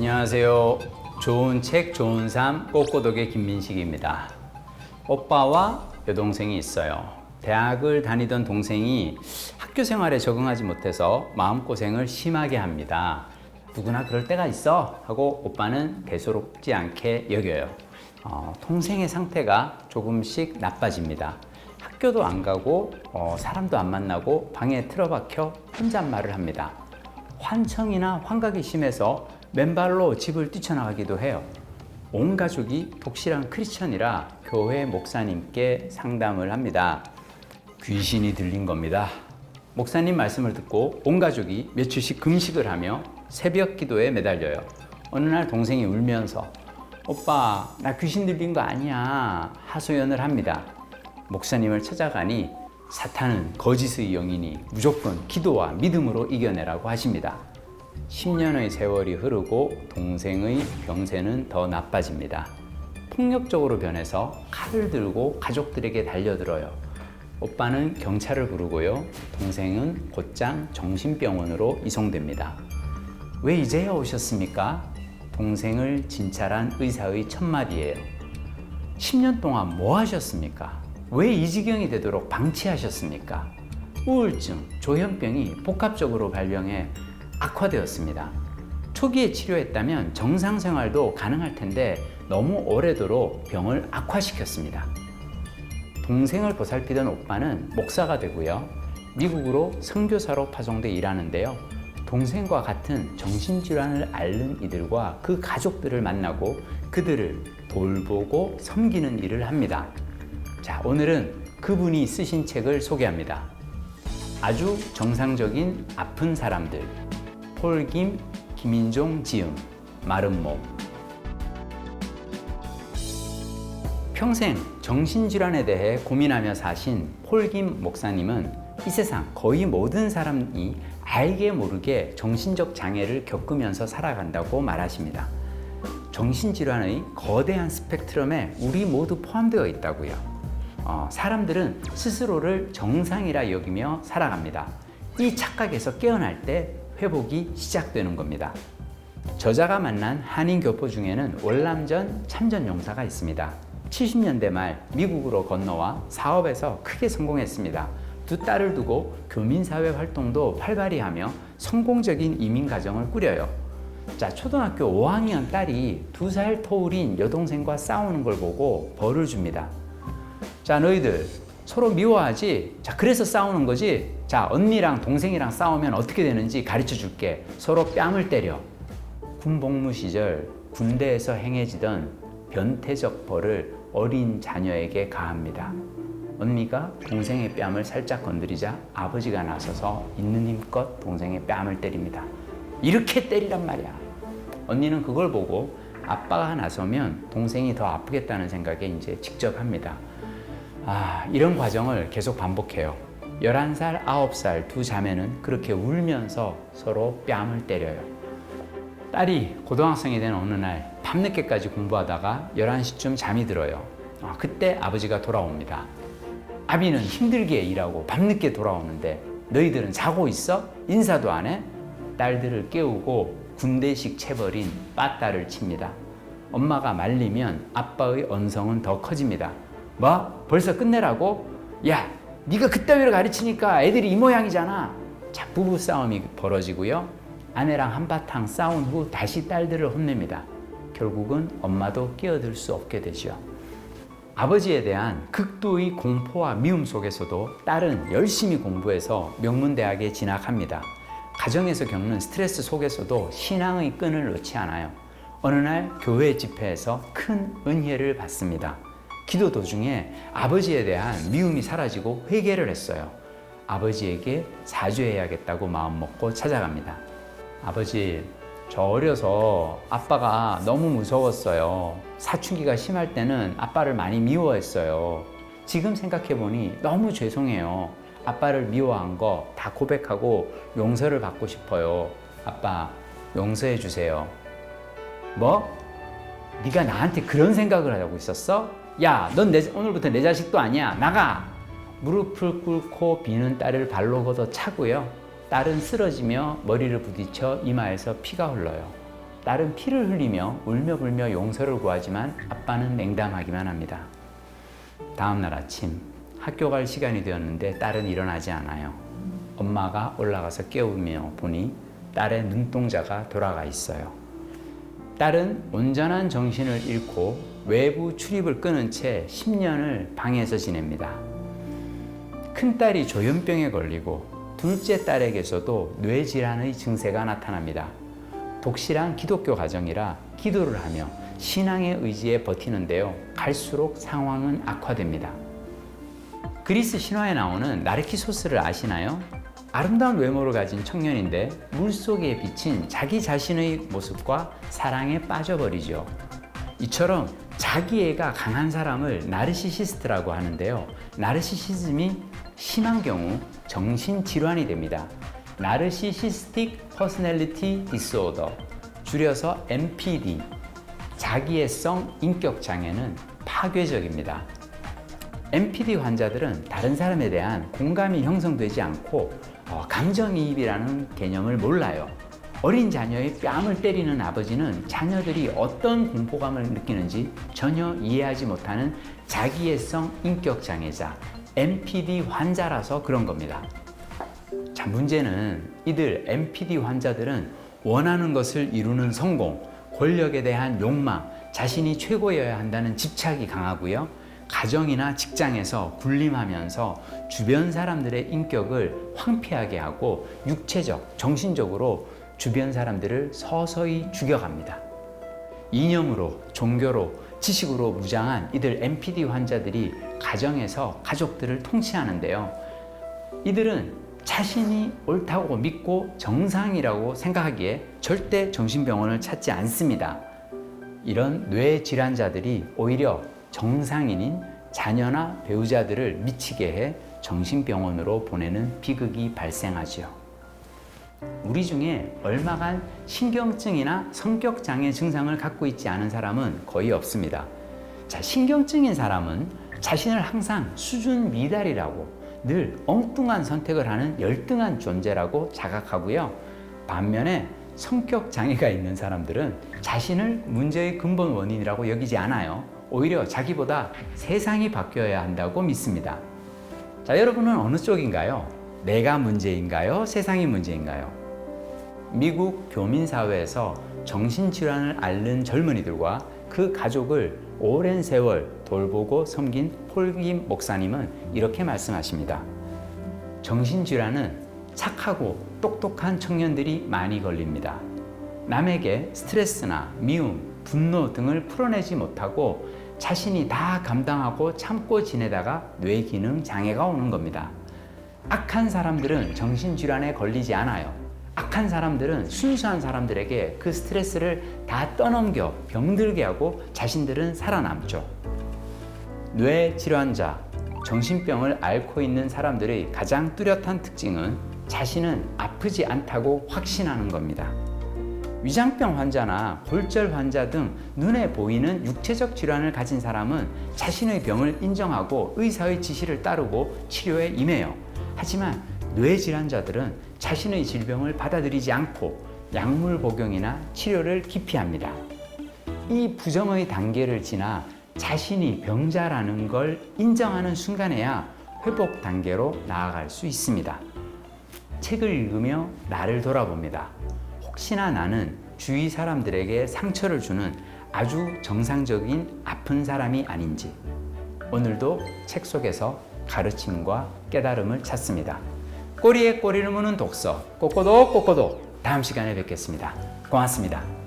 안녕하세요. 좋은 책, 좋은 삶, 꽃고독의 김민식입니다. 오빠와 여동생이 있어요. 대학을 다니던 동생이 학교 생활에 적응하지 못해서 마음고생을 심하게 합니다. 누구나 그럴 때가 있어 하고 오빠는 대수롭지 않게 여겨요. 동생의 상태가 조금씩 나빠집니다. 학교도 안 가고 사람도 안 만나고 방에 틀어박혀 혼잣말을 합니다. 환청이나 환각이 심해서 맨발로 집을 뛰쳐나가기도 해요. 온 가족이 독실한 크리스천이라 교회 목사님께 상담을 합니다. 귀신이 들린 겁니다. 목사님 말씀을 듣고 온 가족이 며칠씩 금식을 하며 새벽 기도에 매달려요. 어느 날 동생이 울면서 오빠 나 귀신 들린 거 아니야 하소연을 합니다. 목사님을 찾아가니 사탄은 거짓의 영이니 무조건 기도와 믿음으로 이겨내라고 하십니다. 10년의 세월이 흐르고 동생의 병세는 더 나빠집니다. 폭력적으로 변해서 칼을 들고 가족들에게 달려들어요. 오빠는 경찰을 부르고요. 동생은 곧장 정신병원으로 이송됩니다. 왜 이제야 오셨습니까? 동생을 진찰한 의사의 첫마디예요. 10년 동안 뭐 하셨습니까? 왜 이 지경이 되도록 방치하셨습니까? 우울증, 조현병이 복합적으로 발병해 악화되었습니다. 초기에 치료했다면 정상생활도 가능할 텐데 너무 오래도록 병을 악화시켰습니다. 동생을 보살피던 오빠는 목사가 되고요. 미국으로 선교사로 파송돼 일하는데요. 동생과 같은 정신질환을 앓는 이들과 그 가족들을 만나고 그들을 돌보고 섬기는 일을 합니다. 자, 오늘은 그분이 쓰신 책을 소개합니다. 아주 정상적인 아픈 사람들. 폴김, 김인종 지음, 마른 몸. 평생 정신질환에 대해 고민하며 사신 폴김 목사님은 이 세상 거의 모든 사람이 알게 모르게 정신적 장애를 겪으면서 살아간다고 말하십니다. 정신질환의 거대한 스펙트럼에 우리 모두 포함되어 있다고요. 사람들은 스스로를 정상이라 여기며 살아갑니다. 이 착각에서 깨어날 때 회복이 시작되는 겁니다. 저자가 만난 한인 교포 중에는 월남전 참전 용사가 있습니다. 70년대 말 미국으로 건너와 사업에서 크게 성공했습니다. 두 딸을 두고 교민사회 활동도 활발히 하며 성공적인 이민 가정을 꾸려요. 자, 초등학교 5학년 딸이 2살 터울인 여동생과 싸우는 걸 보고 벌을 줍니다. 자, 너희들 서로 미워하지? 자, 그래서 싸우는 거지? 자, 언니랑 동생이랑 싸우면 어떻게 되는지 가르쳐 줄게. 서로 뺨을 때려. 군복무 시절 군대에서 행해지던 변태적 벌을 어린 자녀에게 가합니다. 언니가 동생의 뺨을 살짝 건드리자 아버지가 나서서 있는 힘껏 동생의 뺨을 때립니다. 이렇게 때리란 말이야. 언니는 그걸 보고 아빠가 나서면 동생이 더 아프겠다는 생각에 이제 직접 합니다. 이런 과정을 계속 반복해요. 11살, 9살 두 자매는 그렇게 울면서 서로 뺨을 때려요. 딸이 고등학생이 된 어느 날 밤늦게까지 공부하다가 11시쯤 잠이 들어요. 그때 아버지가 돌아옵니다. 아비는 힘들게 일하고 밤늦게 돌아오는데 너희들은 자고 있어? 인사도 안 해? 딸들을 깨우고 군대식 체벌인 빠따를 칩니다. 엄마가 말리면 아빠의 언성은 더 커집니다. 뭐? 벌써 끝내라고? 야, 네가 그따위로 가르치니까 애들이 이 모양이잖아. 자, 부부싸움이 벌어지고요. 아내랑 한바탕 싸운 후 다시 딸들을 혼냅니다. 결국은 엄마도 끼어들 수 없게 되죠. 아버지에 대한 극도의 공포와 미움 속에서도 딸은 열심히 공부해서 명문대학에 진학합니다. 가정에서 겪는 스트레스 속에서도 신앙의 끈을 놓지 않아요. 어느 날 교회 집회에서 큰 은혜를 받습니다. 기도 도중에 아버지에 대한 미움이 사라지고 회개를 했어요. 아버지에게 사죄해야겠다고 마음먹고 찾아갑니다. 아버지, 저 어려서 아빠가 너무 무서웠어요. 사춘기가 심할 때는 아빠를 많이 미워했어요. 지금 생각해보니 너무 죄송해요. 아빠를 미워한 거 다 고백하고 용서를 받고 싶어요. 아빠, 용서해 주세요. 뭐? 네가 나한테 그런 생각을 하고 있었어? 야, 넌 오늘부터 내 자식도 아니야. 나가! 무릎을 꿇고 비는 딸을 발로 걷어 차고요. 딸은 쓰러지며 머리를 부딪혀 이마에서 피가 흘러요. 딸은 피를 흘리며 울며불며 용서를 구하지만 아빠는 냉담하기만 합니다. 다음 날 아침 학교 갈 시간이 되었는데 딸은 일어나지 않아요. 엄마가 올라가서 깨우며 보니 딸의 눈동자가 돌아가 있어요. 딸은 온전한 정신을 잃고 외부 출입을 끊은 채 10년을 방에서 지냅니다. 큰딸이 조현병에 걸리고 둘째 딸에게서도 뇌질환의 증세가 나타납니다. 독실한 기독교 가정이라 기도를 하며 신앙의 의지에 버티는데요. 갈수록 상황은 악화됩니다. 그리스 신화에 나오는 나르키소스를 아시나요? 아름다운 외모를 가진 청년인데 물속에 비친 자기 자신의 모습과 사랑에 빠져버리죠. 이처럼 자기애가 강한 사람을 나르시시스트라고 하는데요. 나르시시즘이 심한 경우 정신질환이 됩니다. 나르시시스틱 퍼스널리티 디스오더, 줄여서 NPD, 자기애성 인격 장애는 파괴적입니다. NPD 환자들은 다른 사람에 대한 공감이 형성되지 않고 감정이입이라는 개념을 몰라요. 어린 자녀의 뺨을 때리는 아버지는 자녀들이 어떤 공포감을 느끼는지 전혀 이해하지 못하는 자기애성 인격 장애자, NPD 환자라서 그런 겁니다. 자, 문제는 이들 NPD 환자들은 원하는 것을 이루는 성공, 권력에 대한 욕망, 자신이 최고여야 한다는 집착이 강하고요. 가정이나 직장에서 군림하면서 주변 사람들의 인격을 황폐하게 하고 육체적, 정신적으로 주변 사람들을 서서히 죽여갑니다. 이념으로, 종교로, 지식으로 무장한 이들 NPD 환자들이 가정에서 가족들을 통치하는데요. 이들은 자신이 옳다고 믿고 정상이라고 생각하기에 절대 정신병원을 찾지 않습니다. 이런 뇌질환자들이 오히려 정상인인 자녀나 배우자들을 미치게 해 정신병원으로 보내는 비극이 발생하죠. 우리 중에 얼마간 신경증이나 성격장애 증상을 갖고 있지 않은 사람은 거의 없습니다. 자, 신경증인 사람은 자신을 항상 수준 미달이라고, 늘 엉뚱한 선택을 하는 열등한 존재라고 자각하고요. 반면에 성격 장애가 있는 사람들은 자신을 문제의 근본 원인이라고 여기지 않아요. 오히려 자기보다 세상이 바뀌어야 한다고 믿습니다. 자, 여러분은 어느 쪽인가요? 내가 문제인가요? 세상이 문제인가요? 미국 교민사회에서 정신질환을 앓는 젊은이들과 그 가족을 오랜 세월 돌보고 섬긴 폴김 목사님은 이렇게 말씀하십니다. 정신질환은 착하고 똑똑한 청년들이 많이 걸립니다. 남에게 스트레스나 미움, 분노 등을 풀어내지 못하고 자신이 다 감당하고 참고 지내다가 뇌기능 장애가 오는 겁니다. 악한 사람들은 정신질환에 걸리지 않아요. 악한 사람들은 순수한 사람들에게 그 스트레스를 다 떠넘겨 병들게 하고 자신들은 살아남죠. 뇌질환자, 정신병을 앓고 있는 사람들의 가장 뚜렷한 특징은 자신은 아프지 않다고 확신하는 겁니다. 위장병 환자나 골절 환자 등 눈에 보이는 육체적 질환을 가진 사람은 자신의 병을 인정하고 의사의 지시를 따르고 치료에 임해요. 하지만 뇌질환자들은 자신의 질병을 받아들이지 않고 약물 복용이나 치료를 기피합니다. 이 부정의 단계를 지나 자신이 병자라는 걸 인정하는 순간에야 회복 단계로 나아갈 수 있습니다. 책을 읽으며 나를 돌아봅니다. 혹시나 나는 주위 사람들에게 상처를 주는 아주 정상적인 아픈 사람이 아닌지. 오늘도 책 속에서 가르침과 깨달음을 찾습니다. 꼬리에 꼬리를 무는 독서, 꼬꼬독 꼬꼬독. 다음 시간에 뵙겠습니다. 고맙습니다.